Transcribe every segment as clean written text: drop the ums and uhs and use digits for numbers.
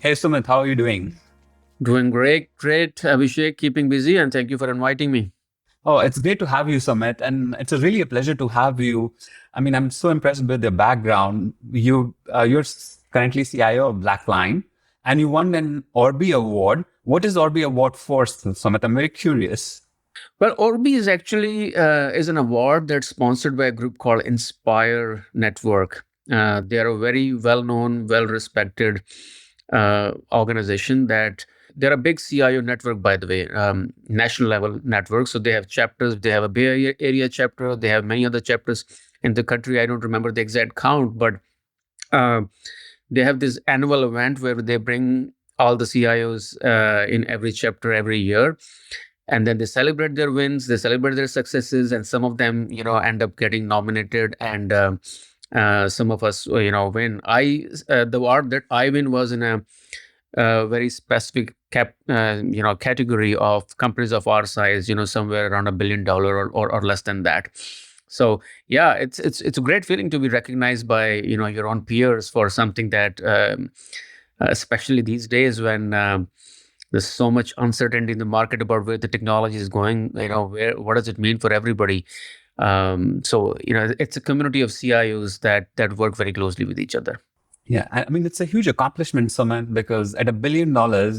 Hey Sumit, how are you doing? Doing great, Abhishek. Keeping busy, and thank you for inviting me. Oh, it's great to have you, Sumit, and it's really a pleasure to have you. I mean, I'm so impressed with your background. You're currently CIO of BlackLine, and you won an Orbi Award. What is Orbi Award for, Sumit? I'm very curious. Well, Orbi is actually is an award that's sponsored by a group called Inspire Network. They are a very well-known, well-respected organization. That they're a big CIO network, by the way, national level network. So they have chapters. They have a Bay Area chapter. They have many other chapters in the country. I don't remember the exact count, but uh, they have this annual event where they bring all the CIOs in every chapter every year, and then they celebrate their wins, they celebrate their successes, and some of them, end up getting nominated, and some of us, win. The award that I win was in a very specific category of companies of our size, somewhere around $1 billion or less than that. So yeah, it's a great feeling to be recognized by your own peers for something that, especially these days when there's so much uncertainty in the market about where the technology is going. What does it mean for everybody? So it's a community of CIOs that work very closely with each other. Yeah, I mean, it's a huge accomplishment, Sumit, because at $1 billion,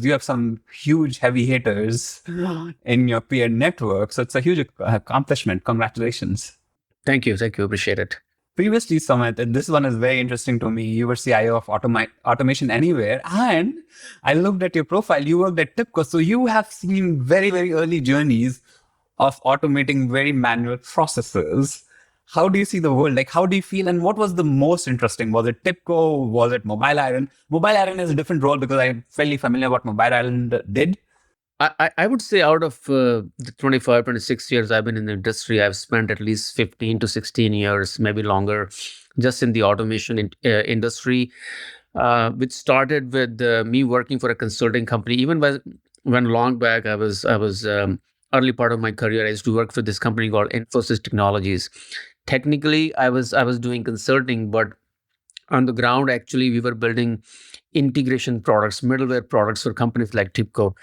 you have some huge heavy hitters in your peer network. So it's a huge accomplishment. Congratulations. Thank you, appreciate it. Previously, Sumit, and this one is very interesting to me. You were CIO of Automation Anywhere, and I looked at your profile. You worked at TIPCO, so you have seen very, very early journeys of automating very manual processes. How do you see the world? Like, how do you feel? And what was the most interesting? Was it TIPCO? Was it Mobile Iron? Mobile Iron is a different role because I'm fairly familiar what Mobile Iron did. I would say out of the 25, 26 years I've been in the industry, I've spent at least 15 to 16 years, maybe longer, just in the automation industry, which started with me working for a consulting company. Even when long back, I was early part of my career, I used to work for this company called Infosys Technologies. Technically, I was doing consulting, but on the ground, actually, we were building integration products, middleware products for companies like TIPCO.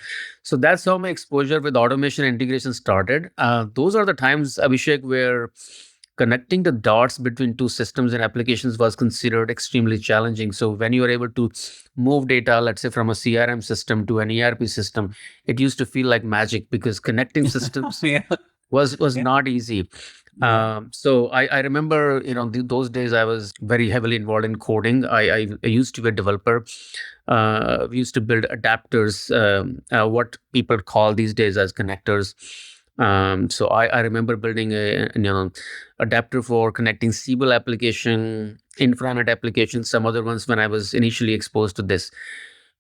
So that's how my exposure with automation and integration started. Those are the times, Abhishek, where connecting the dots between two systems and applications was considered extremely challenging. So when you are able to move data, let's say from a CRM system to an ERP system, it used to feel like magic because connecting systems Yeah, was yeah, not easy. yeah. So I remember, those days I was very heavily involved in coding. I used to be a developer. We used to build adapters, what people call these days as connectors. So I remember building a adapter for connecting Siebel application, intranet application, some other ones when I was initially exposed to this.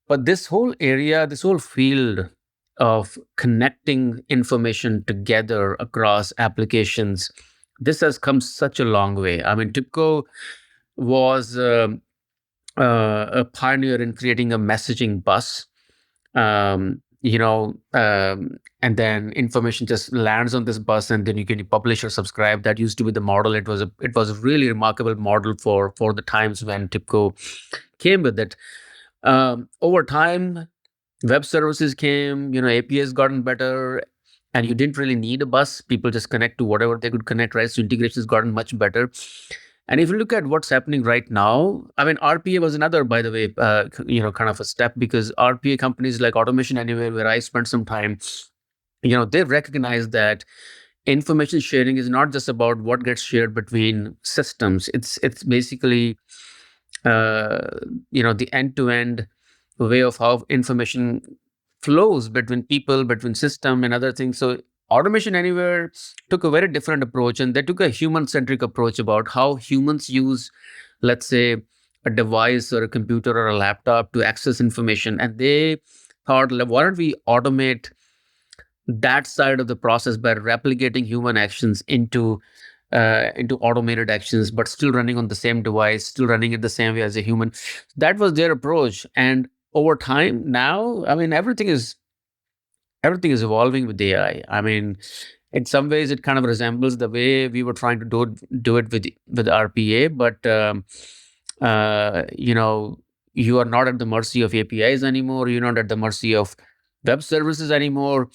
But this whole area, this whole field of connecting information together across applications, this has come such a long way. I mean, TIPCO was a pioneer in creating a messaging bus. And then information just lands on this bus, and then you can publish or subscribe. That used to be the model. It was a really remarkable model for the times when TIPCO came with it. Over time, web services came, APIs gotten better, and you didn't really need a bus. People just connect to whatever they could connect, right? So integration has gotten much better. And if you look at what's happening right now, I mean, RPA was another, by the way, kind of a step, because RPA companies like Automation Anywhere, where I spent some time, they recognize that information sharing is not just about what gets shared between systems. It's basically the end-to-end way of how information flows between people, between system and other things. So Automation Anywhere took a very different approach, and they took a human-centric approach about how humans use, let's say, a device or a computer or a laptop to access information. And they thought, "Like, why don't we automate that side of the process by replicating human actions into automated actions, but still running on the same device, still running it the same way as a human." That was their approach. And over time, now, I mean, everything is evolving with AI. I mean, in some ways, it kind of resembles the way we were trying to do it with RPA, but uh, you know You are not at the mercy of APIs anymore. You're not at the mercy of web services anymore.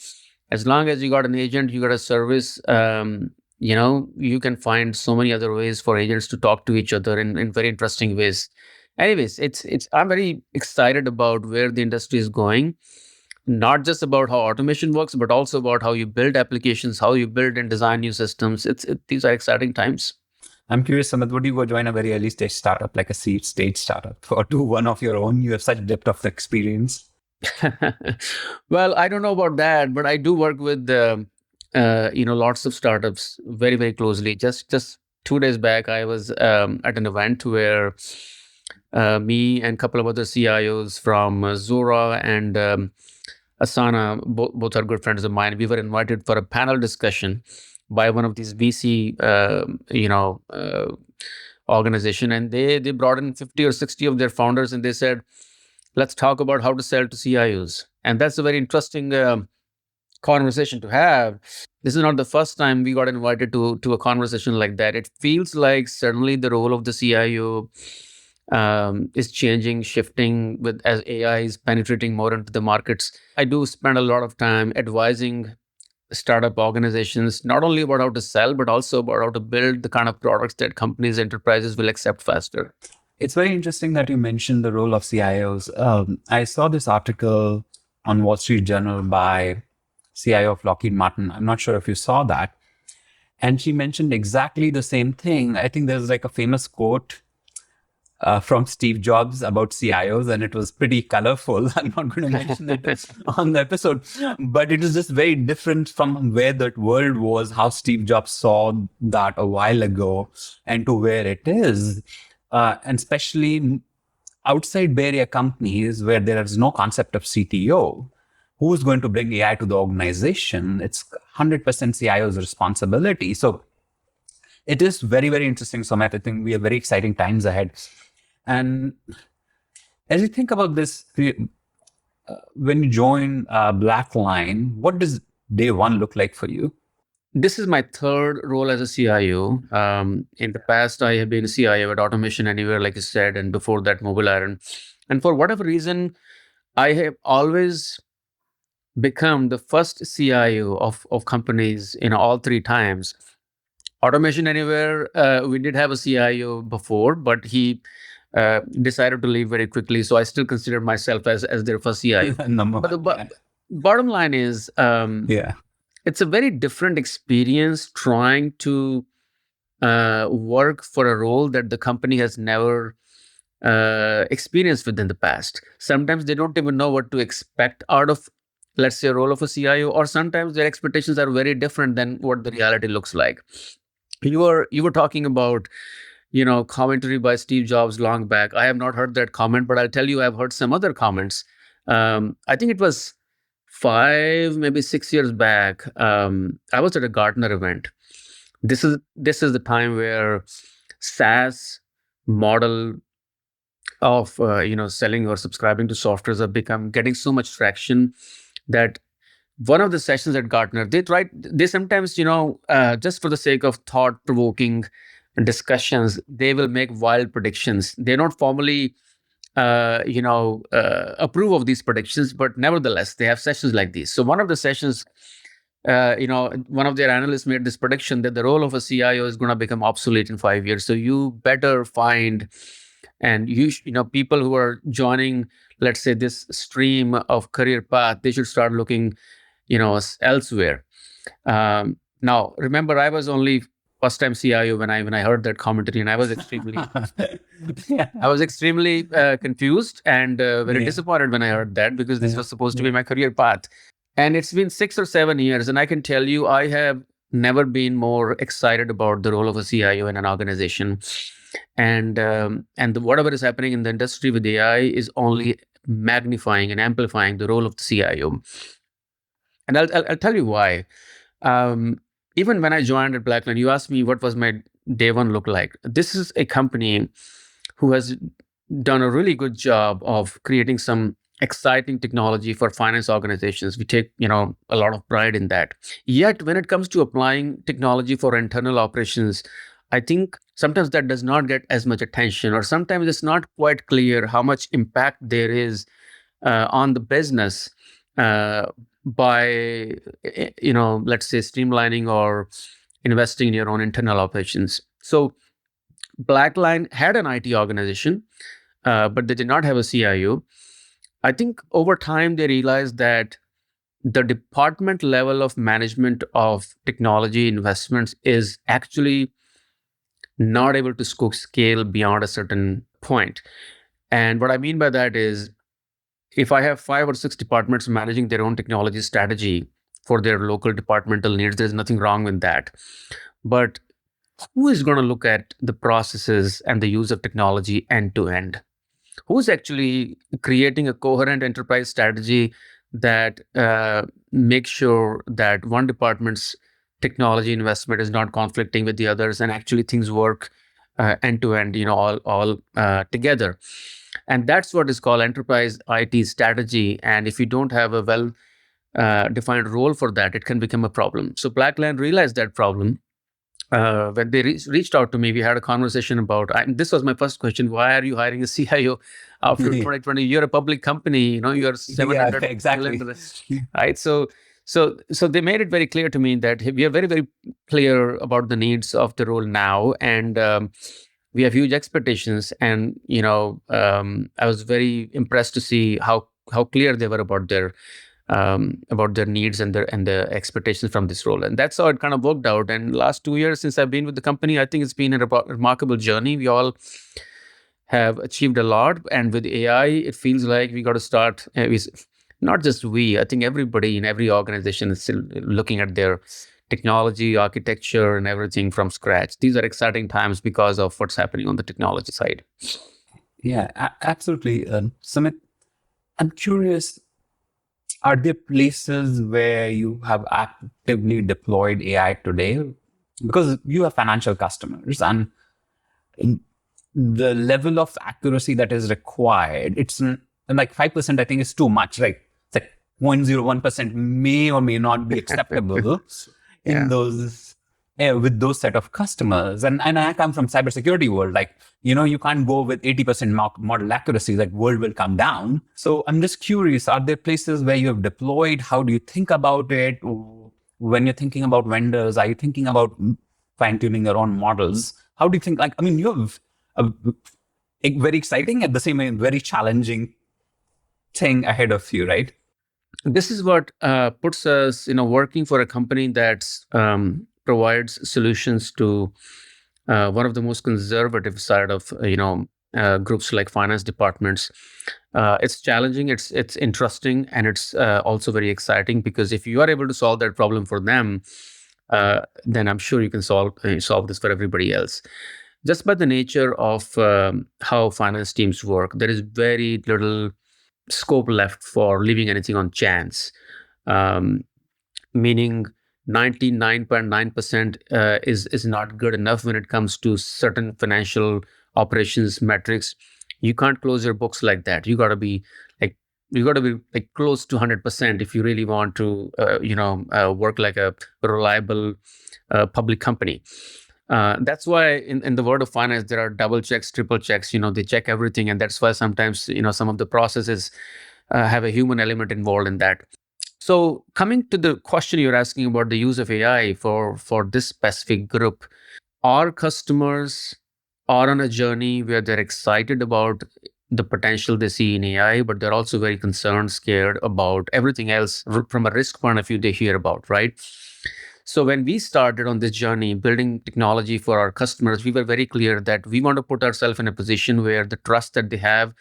As long as you got an agent, you got a service. You can find so many other ways for agents to talk to each other in very interesting ways. Anyways, it's I'm very excited about where the industry is going, not just about how automation works, but also about how you build applications, how you build and design new systems. These are exciting times. I'm curious, Sumit, would you go join a very early stage startup like a seed stage startup or do one of your own? You have such depth of experience. Well, I don't know about that, but I do work with lots of startups very very closely. Just 2 days back, I was at an event where me and a couple of other CIOs from Zora and Asana, both are good friends of mine. We were invited for a panel discussion by one of these VC, organization, and they brought in 50 or 60 of their founders, and they said, let's talk about how to sell to CIOs. And that's a very interesting conversation to have. This is not the first time we got invited to a conversation like that. It feels like certainly the role of the CIO is changing, shifting with as AI is penetrating more into the markets. I do spend a lot of time advising startup organizations, not only about how to sell, but also about how to build the kind of products that companies, enterprises will accept faster. It's very interesting that you mentioned the role of CIOs. I saw this article on Wall Street Journal by CIO of Lockheed Martin. I'm not sure if you saw that. And she mentioned exactly the same thing. I think there's like a famous quote from Steve Jobs about CIOs, and it was pretty colorful. I'm not going to mention it on the episode, but it is just very different from where that world was, how Steve Jobs saw that a while ago, and to where it is. And especially outside Bay Area companies where there is no concept of CTO, who's going to bring AI to the organization? It's 100% CIO's responsibility. So it is very, very interesting, Sumit. I think we have very exciting times ahead. And as you think about this, when you join BlackLine, what does day one look like for you? This is my third role as a CIO. In the past, I have been a CIO at Automation Anywhere, like you said, and before that, Mobile Iron. And for whatever reason, I have always become the first CIO of companies in all three times. Automation Anywhere, we did have a CIO before, but he decided to leave very quickly. So I still consider myself as their first CIO. Number But the one. Yeah. bottom line is, Yeah. it's a very different experience trying to work for a role that the company has never experienced within the past. Sometimes they don't even know what to expect out of, let's say, a role of a CIO, or sometimes their expectations are very different than what the reality looks like. You were talking about commentary by Steve Jobs long back. I have not heard that comment, but I'll tell you, I've heard some other comments. I think it was 5, maybe 6 years back. I was at a Gartner event. This is the time where SaaS model of selling or subscribing to softwares have become getting so much traction that one of the sessions at Gartner, they sometimes, just for the sake of thought provoking discussions, they will make wild predictions. They don't formally, approve of these predictions, but nevertheless, they have sessions like these. So one of the sessions, one of their analysts made this prediction that the role of a CIO is going to become obsolete in 5 years. So you better find, and people who are joining, let's say, this stream of career path, they should start looking elsewhere. Now, remember, I was only first time CIO when I heard that commentary, and I was extremely Yeah. I was extremely confused and very Yeah. disappointed when I heard that, because this Yeah. was supposed to be my career path. And it's been 6 or 7 years, and I can tell you, I have never been more excited about the role of a CIO in an organization. And whatever is happening in the industry with AI is only magnifying and amplifying the role of the CIO. And I'll tell you why. Um, Even when I joined at BlackLine, you asked me what was my day one look like. This is a company who has done a really good job of creating some exciting technology for finance organizations. We take, a lot of pride in that. Yet, when it comes to applying technology for internal operations, I think sometimes that does not get as much attention, or sometimes it's not quite clear how much impact there is on the business by, let's say, streamlining or investing in your own internal operations. So BlackLine had an IT organization, but they did not have a CIO. I think over time they realized that the department level of management of technology investments is actually not able to scale beyond a certain point. And what I mean by that is, if I have 5 or 6 departments managing their own technology strategy for their local departmental needs, there's nothing wrong with that. But who is going to look at the processes and the use of technology end to end? Who's actually creating a coherent enterprise strategy that makes sure that one department's technology investment is not conflicting with the others, and actually things work end to end, all together. And that's what is called enterprise IT strategy. And if you don't have a well defined role for that, it can become a problem. So BlackLine realized that problem when they reached out to me. We had a conversation about, this was my first question: why are you hiring a CIO after 2020? You're a public company, you're Yeah, 700 exactly. million, right? So they made it very clear to me that we are very, very clear about the needs of the role now, and we have huge expectations. And I was very impressed to see how clear they were about their needs and their expectations from this role. And that's how it kind of worked out. And last 2 years since I've been with the company, I think it's been a remarkable journey. We all have achieved a lot, and with AI, it feels like we got to start. Not just we, I think everybody in every organization is still looking at their technology, architecture, and everything from scratch. These are exciting times because of what's happening on the technology side. Yeah, absolutely. Sumit, I'm curious, are there places where you have actively deployed AI today? Because you have financial customers, and the level of accuracy that is required, it's like 5%, I think, is too much, right? It's like 0.01% may or may not be acceptable Yeah. in those with those set of customers. And I come from cybersecurity world, like, you can't go with 80% model accuracy, like world will come down. So I'm just curious, are there places where you have deployed? How do you think about it? When you're thinking about vendors, are you thinking about fine-tuning your own models? How do you think, like, I mean, you have a very exciting, at the same time very challenging thing ahead of you, right? This is what puts us, working for a company that provides solutions to one of the most conservative side of, groups like finance departments. It's challenging, it's interesting, and it's also very exciting, because if you are able to solve that problem for them, then I'm sure you can solve this for everybody else. Just by the nature of how finance teams work, there is very little scope left for leaving anything on chance. Um, Meaning 99.9% is not good enough when it comes to certain financial operations metrics. You can't close your books like that. Like you got to be like close to 100% if you really want to work like a reliable public company. That's why in the world of finance, there are double checks, triple checks. They check everything, and that's why sometimes some of the processes have a human element involved in that. So coming to the question you're asking about the use of AI for this specific group, our customers are on a journey where they're excited about the potential they see in AI, but they're also very concerned, scared about everything else from a risk point of view they hear about, right? So when we started on this journey building technology for our customers, we were very clear that we want to put ourselves in a position where the trust that they have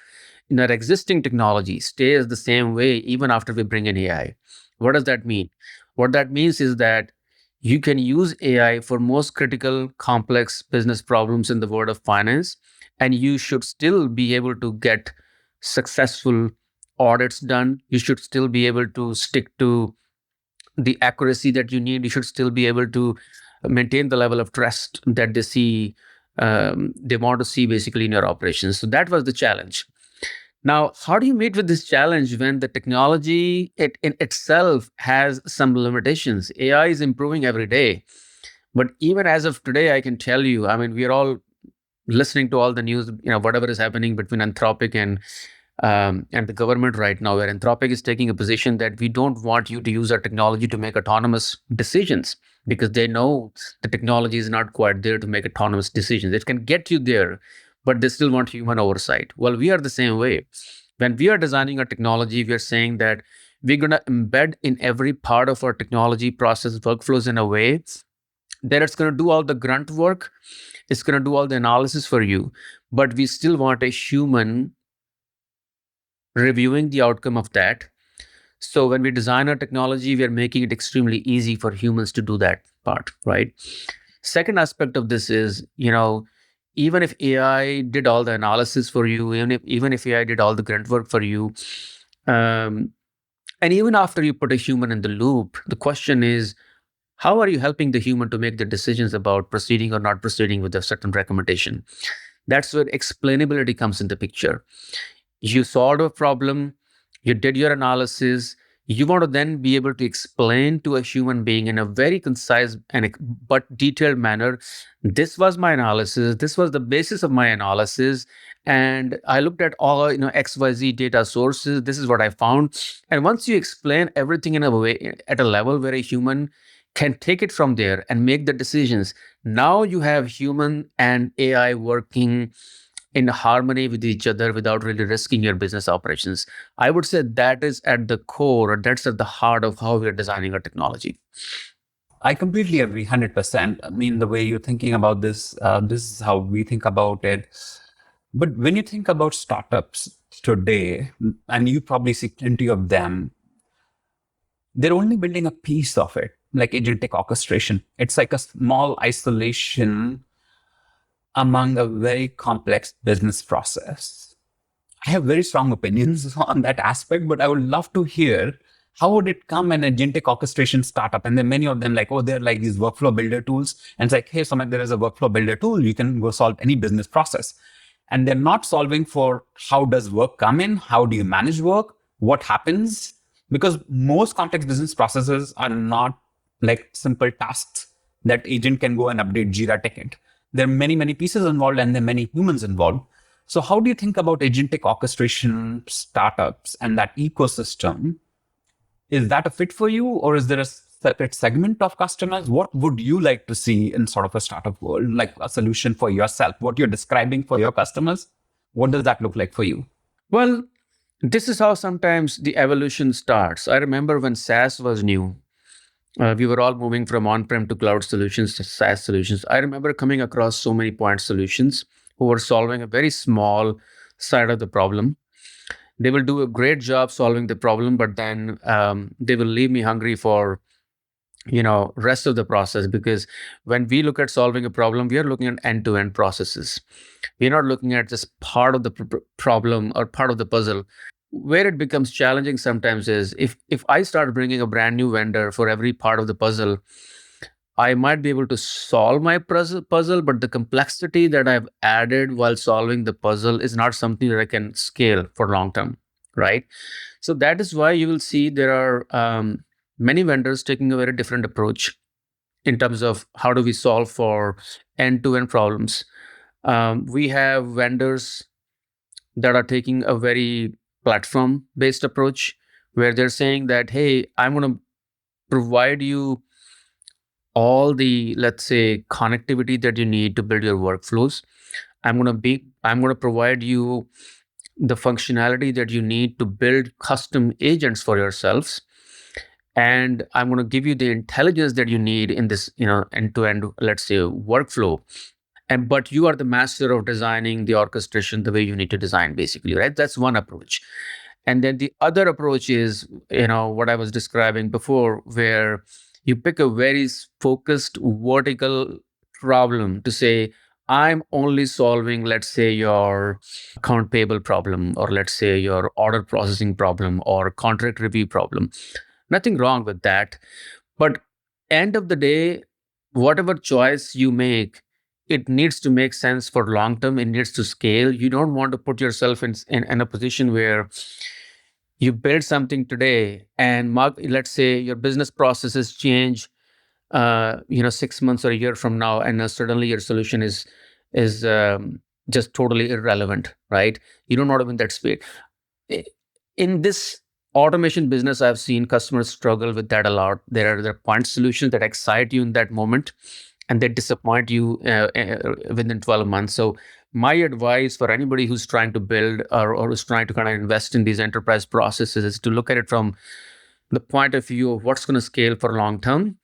in our existing technology stays the same way even after we bring in AI. What does that mean? What that means is that you can use AI for most critical, complex business problems in the world of finance, and you should still be able to get successful audits done. You should still be able to stick to the accuracy that you need. You should still be able to maintain the level of trust that they want to see basically in your operations. So that was the challenge. Now, how do you meet with this challenge when the technology in itself has some limitations? AI is improving every day, But even as of today, I can tell you, I mean, we are all listening to all the news, whatever is happening between Anthropic and the government right now, where Anthropic is taking a position that we don't want you to use our technology to make autonomous decisions, because they know the technology is not quite there to make autonomous decisions. It can get you there, but they still want human oversight. Well, we are the same way. When we are designing our technology, we are saying that we're going to embed in every part of our technology process workflows in a way that it's going to do all the grunt work, it's going to do all the analysis for you, but we still want a human reviewing the outcome of that. So when we design our technology, we are making it extremely easy for humans to do that part, right? Second aspect of this is, even if AI did all the analysis for you, even if AI did all the grunt work for you, um, and even after you put a human in the loop, the question is, how are you helping the human to make the decisions about proceeding or not proceeding with a certain recommendation? That's where explainability comes in the picture. You solved a problem, you did your analysis, you want to then be able to explain to a human being in a very concise and but detailed manner, this was my analysis, this was the basis of my analysis, and I looked at all XYZ data sources, this is what I found. And once you explain everything in a way, at a level where a human can take it from there and make the decisions, now you have human and AI working in harmony with each other without really risking your business operations. I would say that is at the core, or that's at the heart of how we're designing our technology. I completely agree, 100%. I mean, the way you're thinking about this, this is how we think about it. But when you think about startups today, and you probably see plenty of them, they're only building a piece of it, like agentic orchestration. It's like a small isolation among a very complex business process. I have very strong opinions on that aspect, but I would love to hear how would it come an agentic orchestration startup? And then many of them like, oh, they're like these workflow builder tools. And it's like, hey, Sumit, there is a workflow builder tool. You can go solve any business process. And they're not solving for how does work come in? How do you manage work? What happens? Because most complex business processes are not like simple tasks that agent can go and update Jira ticket. There are many, many pieces involved and there are many humans involved. So how do you think about agentic orchestration startups and that ecosystem? Is that a fit for you, or is there a separate segment of customers? What would you like to see in sort of a startup world, like a solution for yourself? What you're describing for your customers, what does that look like for you? Well, this is how sometimes the evolution starts. I remember when SaaS was new, we were all moving from on-prem to cloud solutions to SaaS solutions. I remember coming across so many point solutions who were solving a very small side of the problem. They will do a great job solving the problem, but then they will leave me hungry for rest of the process, because when we look at solving a problem, we are looking at end-to-end processes. We're not looking at just part of the problem or part of the puzzle. Where it becomes challenging sometimes is if I start bringing a brand new vendor for every part of the puzzle, I might be able to solve my puzzle, but the complexity that I've added while solving the puzzle is not something that I can scale for long term, right? So that is why you will see there are many vendors taking a very different approach in terms of how do we solve for end-to-end problems. We have vendors that are taking a very platform-based approach, where they're saying that, hey, I'm going to provide you all the, let's say, connectivity that you need to build your workflows. I'm going to provide you the functionality that you need to build custom agents for yourselves, and I'm going to give you the intelligence that you need in this end to end, let's say, workflow. And but you are the master of designing the orchestration the way you need to design, basically, right? That's one approach. And then the other approach is, what I was describing before, where you pick a very focused vertical problem to say, I'm only solving, let's say, your account payable problem, or let's say your order processing problem, or contract review problem. Nothing wrong with that. But end of the day, whatever choice you make, it needs to make sense for long term. It needs to scale. You don't want to put yourself in a position where you build something today and let's say your business processes change 6 months or a year from now, and suddenly your solution is just totally irrelevant, right? You don't want to be in that space. I- In this automation business, I've seen customers struggle with that a lot. There are point solutions that excite you in that moment, and they disappoint you within 12 months. So my advice for anybody who's trying to build or who's trying to kind of invest in these enterprise processes is to look at it from the point of view of what's going to scale for long term.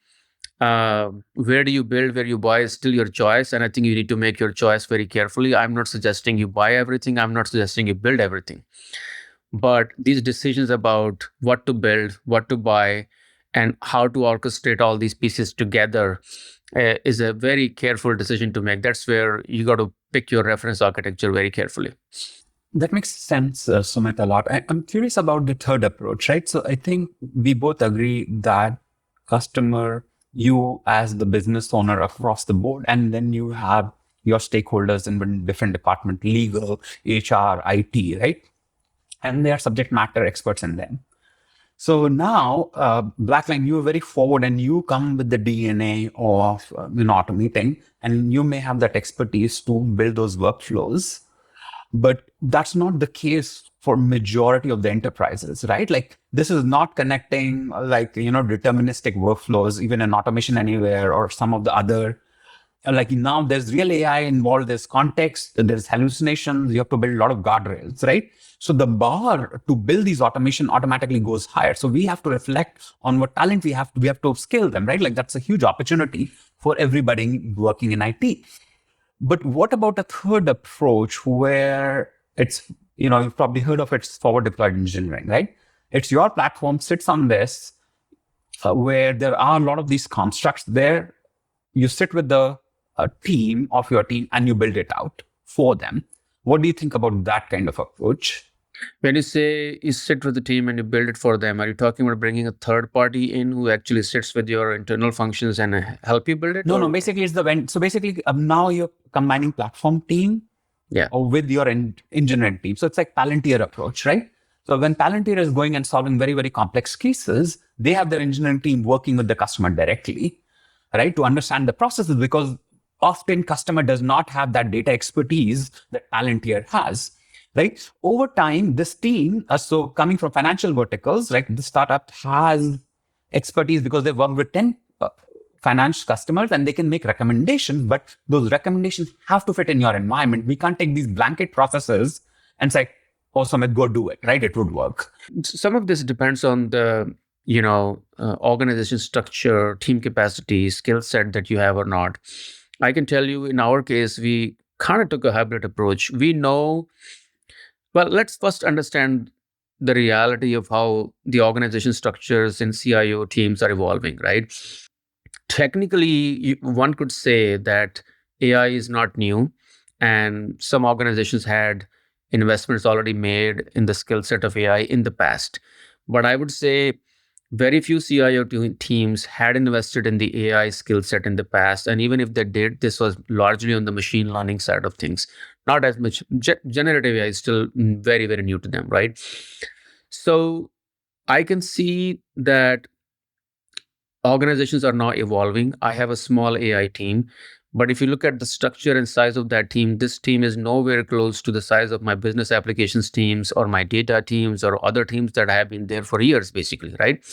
Where do you build, where you buy is still your choice. And I think you need to make your choice very carefully. I'm not suggesting you buy everything. I'm not suggesting you build everything. But these decisions about what to build, what to buy, and how to orchestrate all these pieces together is a very careful decision to make. That's where you got to pick your reference architecture very carefully. That makes sense, Sumit, a lot. I'm curious about the third approach, right? So I think we both agree that customer, you as the business owner across the board, and then you have your stakeholders in different department, legal, HR, IT, right? And they are subject matter experts in them. So now, BlackLine, you are very forward and you come with the DNA of automating, and you may have that expertise to build those workflows. But that's not the case for majority of the enterprises, right? Like this is not connecting deterministic workflows, even in Automation Anywhere or some of the other. Like now there's real AI involved, there's context, there's hallucinations, you have to build a lot of guardrails, right? So the bar to build these automation automatically goes higher. So we have to reflect on what talent we have to scale them, right? Like that's a huge opportunity for everybody working in IT. But what about a third approach where it's, you've probably heard of it's forward deployed engineering, right? It's your platform sits on this, where there are a lot of these constructs there. You sit with the team of your team and you build it out for them. What do you think about that kind of approach? When you say you sit with the team and you build it for them, are you talking about bringing a third party in who actually sits with your internal functions and help you build it? No, no. Or Basically, it's the when. So basically, now you're combining platform team yeah, or with your engineering team. So it's like Palantir approach, right? So when Palantir is going and solving very, very complex cases, they have their engineering team working with the customer directly, right? To understand the processes, because often customer does not have that data expertise that Palantir has, right? Over time, this team, so coming from financial verticals, right? The startup has expertise because they work with 10 finance customers and they can make recommendations, but those recommendations have to fit in your environment. We can't take these blanket processes and say, oh, Sumit, go do it, right? It would work. some of this depends on the organization structure, team capacity, skill set that you have or not. I can tell you in our case, we kind of took a hybrid approach. We know, well, let's first understand the reality of how the organization structures and CIO teams are evolving, right? Technically, one could say that AI is not new, and some organizations had investments already made in the skill set of AI in the past. But I would say very few CIO teams had invested in the AI skill set in the past. And even if they did, this was largely on the machine learning side of things. Not as much. Generative AI is still very, very new to them, right? So I can see that organizations are now evolving. I have a small AI team, but if you look at the structure and size of that team, this team is nowhere close to the size of my business applications teams or my data teams or other teams that have been there for years, basically, right?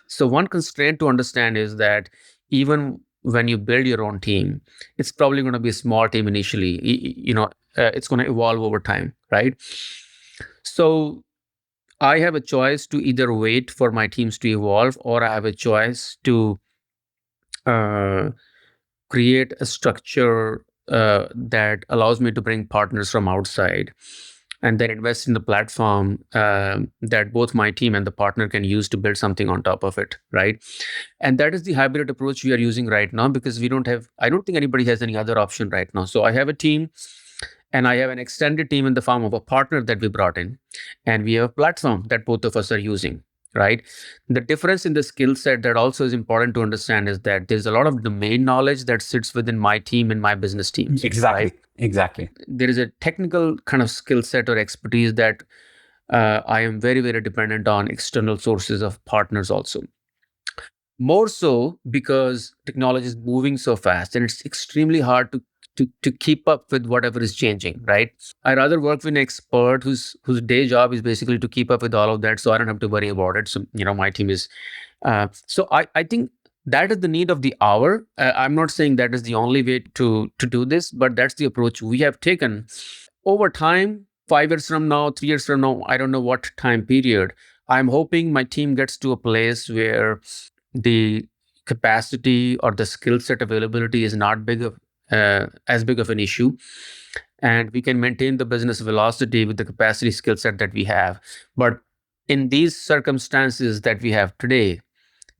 So, one constraint to understand is that even when you build your own team, it's probably going to be a small team initially. It's going to evolve over time, right? So, I have a choice to either wait for my teams to evolve, or I have a choice to uh, create a structure that allows me to bring partners from outside and then invest in the platform that both my team and the partner can use to build something on top of it, right? And that is the hybrid approach we are using right now, because I don't think anybody has any other option right now. So I have a team, and I have an extended team in the form of a partner that we brought in, and we have a platform that both of us are using, right? The difference in the skill set that also is important to understand is that there's a lot of domain knowledge that sits within my team and my business teams, Exactly. right? Exactly. There is a technical kind of skill set or expertise that I am very, very dependent on external sources of partners also. More so because technology is moving so fast and it's extremely hard to keep up with whatever is changing, right? I rather work with an expert whose day job is basically to keep up with all of that, so I don't have to worry about it. So my team is I think that is the need of the hour. I'm not saying that is the only way to do this, but that's the approach we have taken over time. 5 years from now, 3 years from now, I don't know what time period. I'm hoping my team gets to a place where the capacity or the skill set availability is not as big of an issue, and we can maintain the business velocity with the capacity skill set that we have. But in these circumstances that we have today,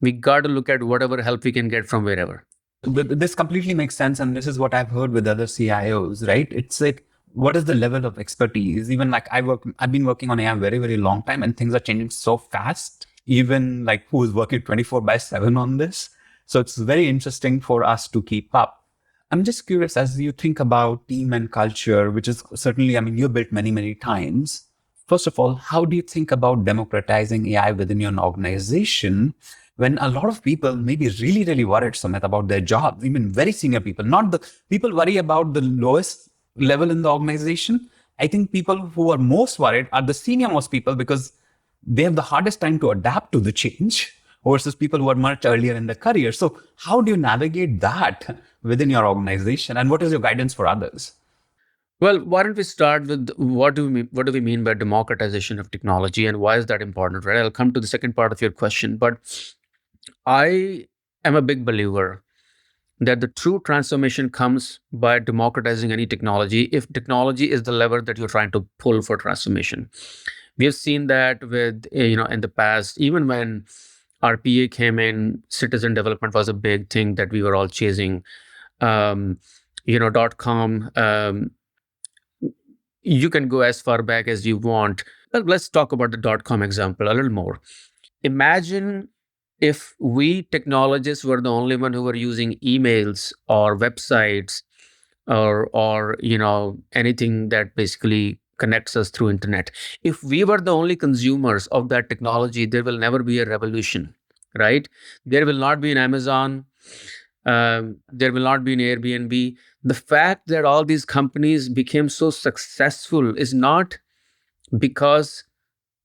we got to look at whatever help we can get from wherever. This completely makes sense, and this is what I've heard with other CIOs, right? It's like, what is the level of expertise? Even like I've been working on AI very, very long time, and things are changing so fast. Even like who is working 24/7 on this? So it's very interesting for us to keep up. I'm just curious, as you think about team and culture, which is certainly, I mean, you built many, many times. First of all, how do you think about democratizing AI within your organization when a lot of people may be really, really worried, Sumit, about their jobs, even very senior people, not the people worry about the lowest level in the organization. I think people who are most worried are the senior most people because they have the hardest time to adapt to the change versus people who are much earlier in their career. So how do you navigate that within your organization? And what is your guidance for others? Well, why don't we start with what do we mean by democratization of technology and why is that important, right? I'll come to the second part of your question, but I am a big believer that the true transformation comes by democratizing any technology if technology is the lever that you're trying to pull for transformation. We have seen that with in the past, even when RPA came in, citizen development was a big thing that we were all chasing. um, .com. You can go as far back as you want. Well, let's talk about the .com example a little more. Imagine if we technologists were the only one who were using emails or websites or anything that basically connects us through internet. If we were the only consumers of that technology, there will never be a revolution, right? There will not be an Amazon. There will not be an Airbnb. The fact that all these companies became so successful is not because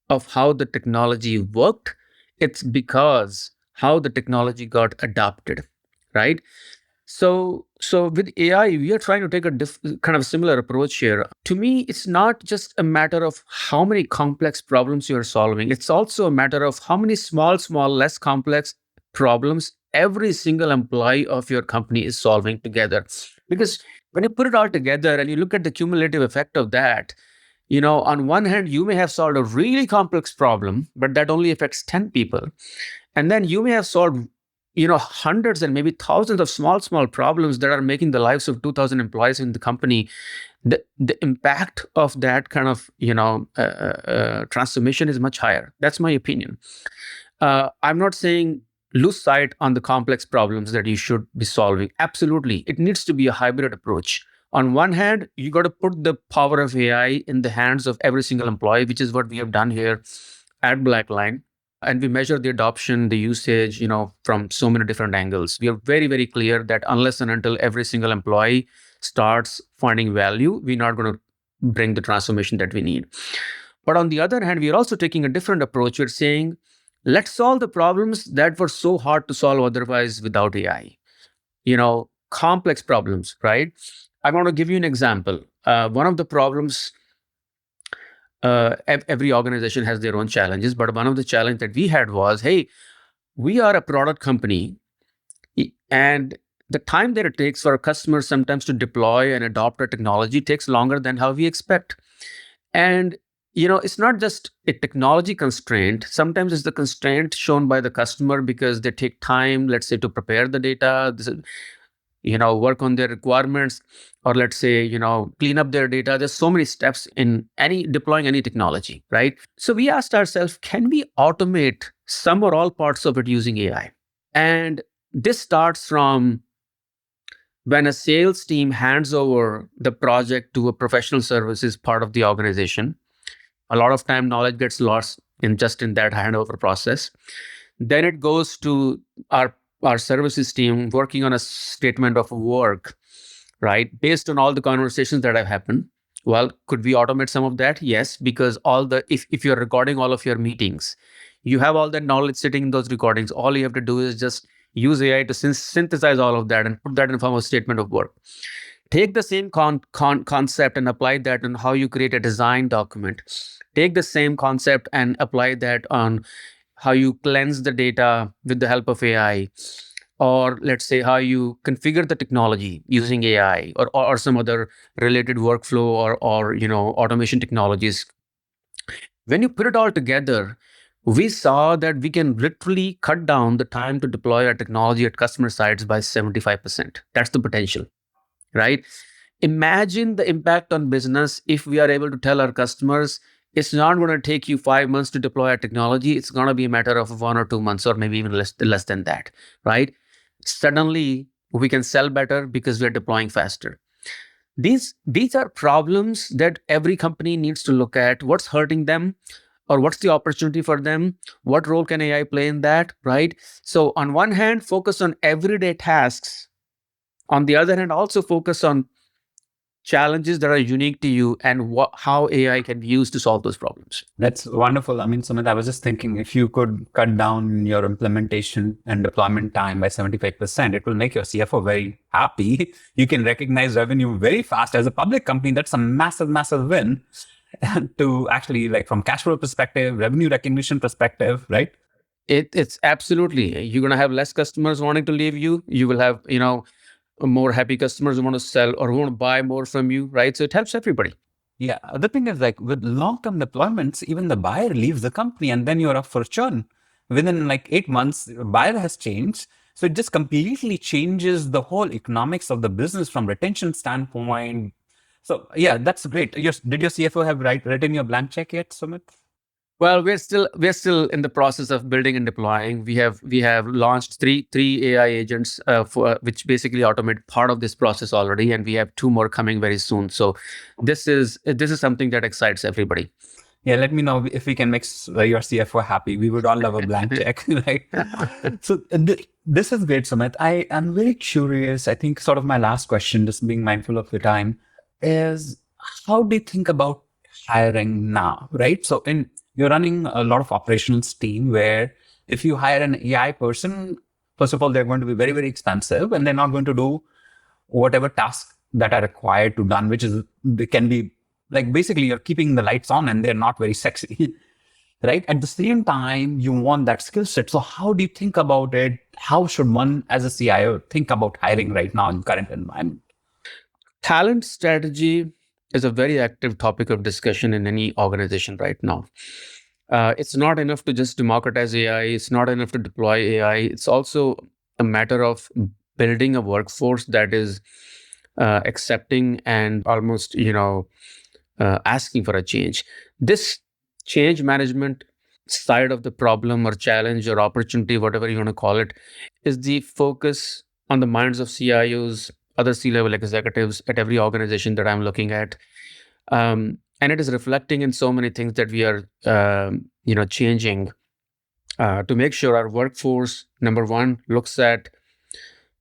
of how the technology worked, it's because how the technology got adopted, right? So with AI, we are trying to take a kind of similar approach here. To me, it's not just a matter of how many complex problems you are solving. It's also a matter of how many small, less complex problems every single employee of your company is solving together. Because when you put it all together and you look at the cumulative effect of that, on one hand, you may have solved a really complex problem, but that only affects 10 people. And then you may have solved hundreds and maybe thousands of small problems that are making the lives of 2000 employees in the company. The impact of that kind of transformation is much higher. That's my opinion. I'm not saying lose sight on the complex problems that you should be solving. Absolutely, it needs to be a hybrid approach. On one hand, you got to put the power of AI in the hands of every single employee, which is what we have done here at BlackLine. And we measure the adoption, the usage, from so many different angles. We are very, very clear that unless and until every single employee starts finding value, we're not going to bring the transformation that we need. But on the other hand, we are also taking a different approach. We're saying, let's solve the problems that were so hard to solve otherwise without AI. Complex problems, right? I want to give you an example. One of the problems, every organization has their own challenges, but one of the challenge that we had was, hey, we are a product company, and the time that it takes for our customers sometimes to deploy and adopt our technology takes longer than how we expect. And it's not just a technology constraint. Sometimes it's the constraint shown by the customer because they take time, let's say, to prepare the data, work on their requirements, or let's say, clean up their data. There's so many steps in any deploying any technology, right? So we asked ourselves, can we automate some or all parts of it using AI? And this starts from when a sales team hands over the project to a professional services part of the organization. A lot of time knowledge gets lost in that handover process. Then it goes to our our services team working on a statement of work, right? Based on all the conversations that have happened. Well, could we automate some of that? Yes, because if you're recording all of your meetings, you have all that knowledge sitting in those recordings. All you have to do is just use AI to synthesize all of that and put that in form of statement of work. Take the same concept and apply that on how you create a design document. Take the same concept and apply that on how you cleanse the data with the help of AI, or let's say how you configure the technology using AI, or some other related workflow, or automation technologies. When you put it all together, we saw that we can literally cut down the time to deploy our technology at customer sites by 75%. That's the potential, right? Imagine the impact on business if we are able to tell our customers it's not going to take you 5 months to deploy our technology. It's going to be a matter of 1 or 2 months, or maybe even less than that, right? Suddenly, we can sell better because we're deploying faster. These are problems that every company needs to look at. What's hurting them, or what's the opportunity for them? What role can AI play in that, right? So, on one hand, focus on everyday tasks. On the other hand, also focus on challenges that are unique to you and how AI can be used to solve those problems. That's wonderful. I mean, Sumit, I was just thinking if you could cut down your implementation and deployment time by 75%, it will make your CFO very happy. You can recognize revenue very fast. As a public company, that's a massive, massive win to actually, like, from cash flow perspective, revenue recognition perspective, right? It's absolutely, you're going to have less customers wanting to leave you. You will have, more happy customers who want to sell or who want to buy more from you, right? So it helps everybody. Yeah. The thing is, like, with long-term deployments, even the buyer leaves the company and then you're up for churn. Within like 8 months, the buyer has changed. So it just completely changes the whole economics of the business from retention standpoint. So yeah, that's great. Did your CFO have written your blank check yet, Sumit? Well, we're still in the process of building and deploying. We have launched three AI agents for which basically automate part of this process already, and we have two more coming very soon. So this is something that excites everybody. Yeah, let me know if we can make your CFO happy. We would all love a blank check, right? So this is great, Sumit. I am very curious. I think sort of my last question, just being mindful of the time, is how do you think about hiring now, right? So you're running a lot of operations team where if you hire an AI person, first of all, they're going to be very, very expensive and they're not going to do whatever tasks that are required to done, which is, they can be like, basically you're keeping the lights on and they're not very sexy. Right? At the same time, you want that skill set. So how do you think about it? How should one as a CIO think about hiring right now in current environment? Talent strategy is a very active topic of discussion in any organization right now. It's not enough to just democratize AI. It's not enough to deploy AI. It's also a matter of building a workforce that is accepting and almost, asking for a change. This change management side of the problem or challenge or opportunity, whatever you want to call it, is the focus on the minds of CIOs, other C-level executives at every organization that I'm looking at. And it is reflecting in so many things that we are, changing to make sure our workforce, number one, looks at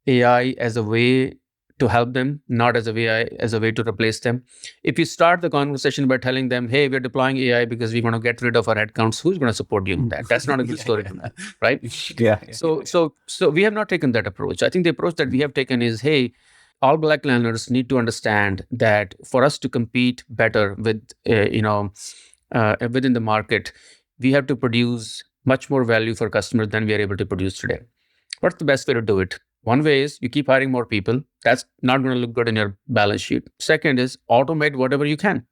AI as a way to help them, not as a way to replace them. If you start the conversation by telling them, "Hey, we're deploying AI because we want to get rid of our headcounts," who's going to support you in that? That's not a good story to me, right? Yeah. So we have not taken that approach. I think the approach that we have taken is, hey, all BlackLiners need to understand that for us to compete better within the market, we have to produce much more value for customers than we are able to produce today. What's the best way to do it? One way is you keep hiring more people. That's not going to look good in your balance sheet. Second is automate whatever you can.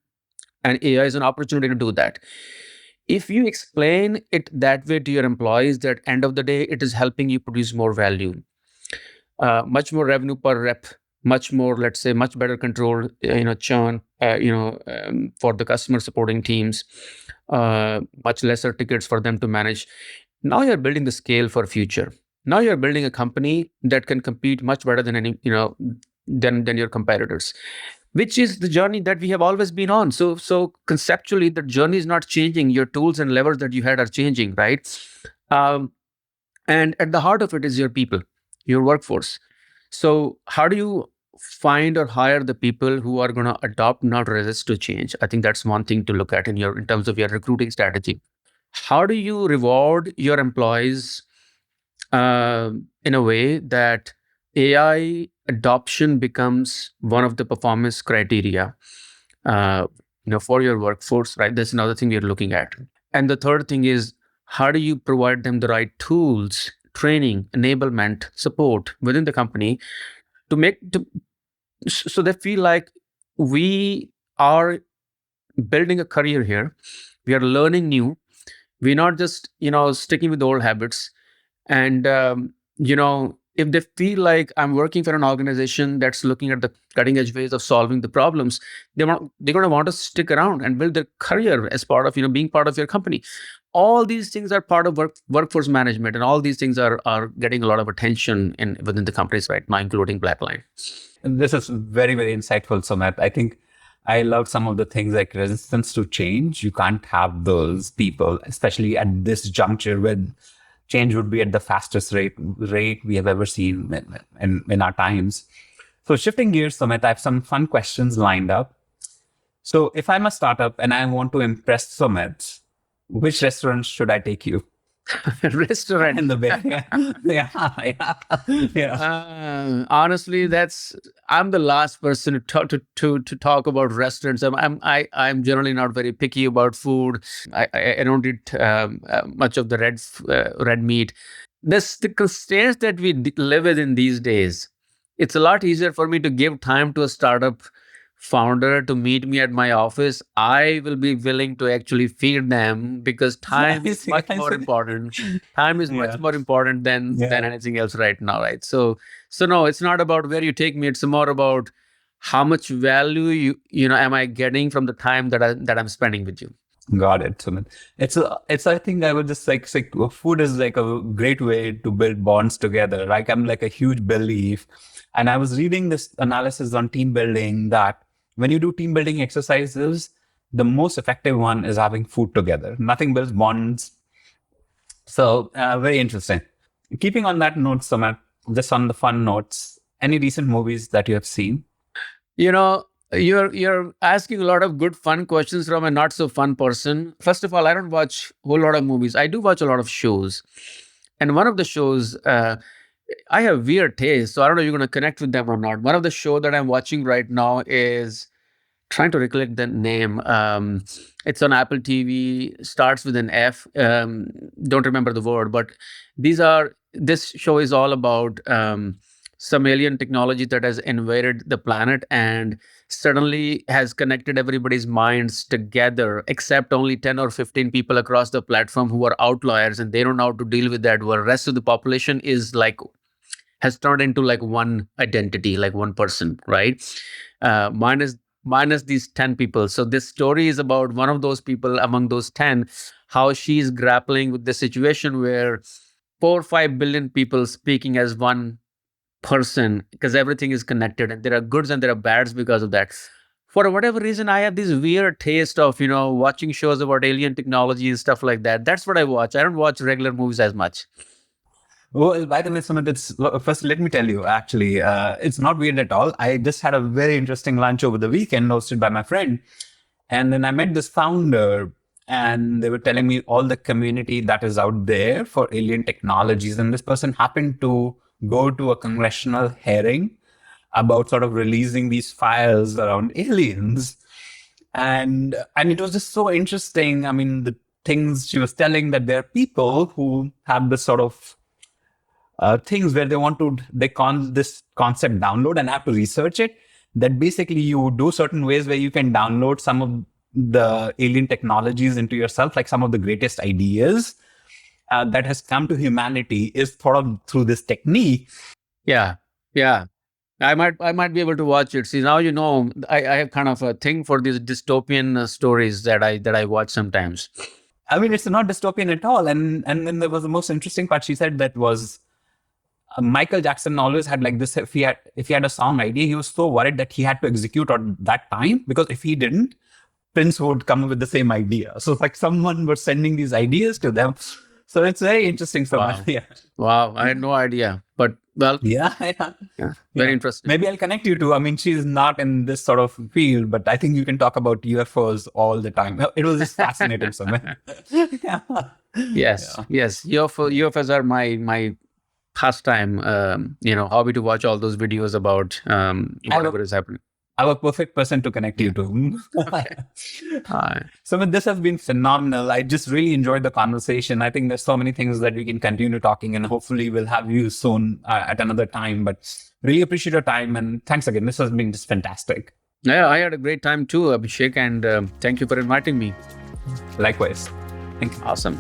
And AI is an opportunity to do that. If you explain it that way to your employees, that end of the day, it is helping you produce more value, much more revenue per rep, much more, let's say, much better control, churn, for the customer supporting teams, much lesser tickets for them to manage. Now you're building the scale for future. Now you're building a company that can compete much better than than your competitors, which is the journey that we have always been on. So conceptually, the journey is not changing. Your tools and levers that you had are changing, right? Um, And at the heart of it is your people, your workforce. So how do you find or hire the people who are going to adopt, not resist to change? I think that's one thing to look at in terms of your recruiting strategy. How do you reward your employees in a way that AI adoption becomes one of the performance criteria, uh, for your workforce, right? That's another thing you're looking at. And the third thing is, how do you provide them the right tools, training, enablement, support within the company to so they feel like we are building a career here, we are learning new, we're not just sticking with old habits. And if they feel like I'm working for an organization that's looking at the cutting edge ways of solving the problems, they're going to want to stick around and build their career as part of being part of your company. All these things are part of workforce management, and all these things are getting a lot of attention within the companies right now, including BlackLine. And this is very, very insightful, Sumit. I think I love some of the things like resistance to change. You can't have those people, especially at this juncture when change would be at the fastest rate we have ever seen in our times. So shifting gears, Sumit, I have some fun questions lined up. So if I'm a startup and I want to impress Sumit, which restaurant should I take you? Restaurant. In the Bay. Yeah, yeah, yeah. Honestly, I'm the last person to talk about restaurants. I'm generally not very picky about food. I don't eat much of the red meat. The constraints that we live within these days, it's a lot easier for me to give time to a startup founder to meet me at my office. I will be willing to actually feed them because time I is see, much I more see. important. Time is much Yeah, more important than yeah. anything else right now, right? So no, it's not about where you take me. It's more about how much value am I getting from the time that I'm spending with you. Got it, Sumit. It's. I think I would just like say, food is like a great way to build bonds together. Like I'm like a huge belief, and I was reading this analysis on team building that when you do team building exercises, the most effective one is having food together. Nothing builds bonds. So very interesting. Keeping on that note, Sumit, just on the fun notes, any recent movies that you have seen? You know, you're asking a lot of good fun questions from a not so fun person. First of all, I don't watch a whole lot of movies. I do watch a lot of shows. And one of the shows, I have weird taste, so I don't know if you're going to connect with them or not. One of the show that I'm watching right now is trying to recollect the name. It's on Apple TV. Starts with an F. Don't remember the word, but this show is all about some alien technology that has invaded the planet and suddenly has connected everybody's minds together, except only 10 or 15 people across the platform who are outliers and they don't know how to deal with that. Where the rest of the population is like has turned into like one identity, like one person, right? Minus these 10 people. So this story is about one of those people among those 10, how she's grappling with the situation where 4 or 5 billion people speaking as one person because everything is connected and there are goods and there are bads because of that. For whatever reason, I have this weird taste of, watching shows about alien technology and stuff like that. That's what I watch. I don't watch regular movies as much. Well, by the way, Sumit, first, let me tell you, actually, it's not weird at all. I just had a very interesting lunch over the weekend hosted by my friend. And then I met this founder, and they were telling me all the community that is out there for alien technologies. And this person happened to go to a congressional hearing about sort of releasing these files around aliens. And it was just so interesting. I mean, the things she was telling, that there are people who have this sort of things where they con this concept download and have to research it. That basically you do certain ways where you can download some of the alien technologies into yourself, like some of the greatest ideas that has come to humanity is thought of through this technique. Yeah. Yeah. I might be able to watch it. See, now I have kind of a thing for these dystopian stories that I watch sometimes. I mean, it's not dystopian at all. And then there was the most interesting part. She said that was Michael Jackson always had like this. If he had a song idea, he was so worried that he had to execute on that time, because if he didn't, Prince would come with the same idea. So it's like someone was sending these ideas to them. So it's very interesting, Sumit. Wow. Yeah. Wow. I had no idea. But well, Yeah, yeah. yeah, very Yeah. interesting. Maybe I'll connect you to. I mean, she's not in this sort of field, but I think you can talk about UFOs all the time. It was just fascinating, Sumit. Yeah. Yes. Yeah. Yes. UFOs are my pastime, hobby to watch all those videos about I have whatever is happening. I'm a perfect person to connect you Yeah. to. Okay. Uh, Sumit, this has been phenomenal. I just really enjoyed the conversation. I think there's so many things that we can continue talking, and hopefully we'll have you soon at another time. But really appreciate your time, and thanks again. This has been just fantastic. yeah, I had a great time too, Abhishek, and thank you for inviting me. Likewise. Thank you. Awesome.